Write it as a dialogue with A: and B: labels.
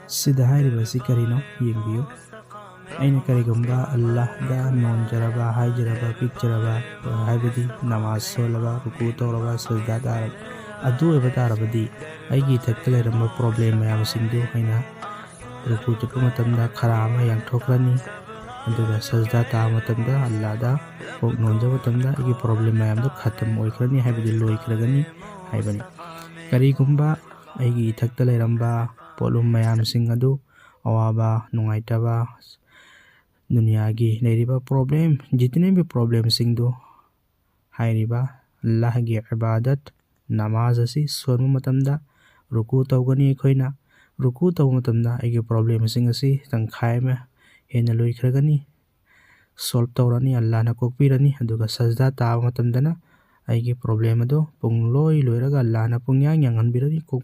A: सिदा हाइरिबसी करिनो येंबियो अैना करिगुंबा अल्लाह दा नोंजरबा हाइजरबा पिक्चरबा हाइबदी नमाज सोलबा रुकू तौरबा सजदा तारब अदु एबा तारबदी अैगी थक्क लेरंबा प्रॉब्लम मयाम सिंदु अैना रुकू चुप मतमदा खरामा यांगथोखरनी अदुगा सजदा ता मतमदा अल्लाह दा कोक नोंजब मतमदा अैगी प्रॉब्लम मयाम दो खत्म ओइखरनी हाइबदी लोइखरगनी हाइबनी करिगुंबा अैगी थक्क लेरंबा पोलुम मयाम सिंग अदु अवाबा नुंगाइतबा दुनिया की लेरिबा प्रॉब्लम जितने भी प्रॉब्लम सिंदु हाइरिबा अल्लाह की इबादत नमाज असि सोनु मतमदा रुकू तौगनी अखोइना रुकू तौ मतमदा अैगी प्रॉब्लम सिंग असि तंखाय में हेना लोइखरगनी सॉल्व तौरनी अल्लाह ना कोकपिरनी अदुगा सजदा ता मतमदना अैगी प्रॉब्लम अदो पुंग लोइ लोइरगा अल्लाह ना पुंग यांग यांगन बिरनी कोक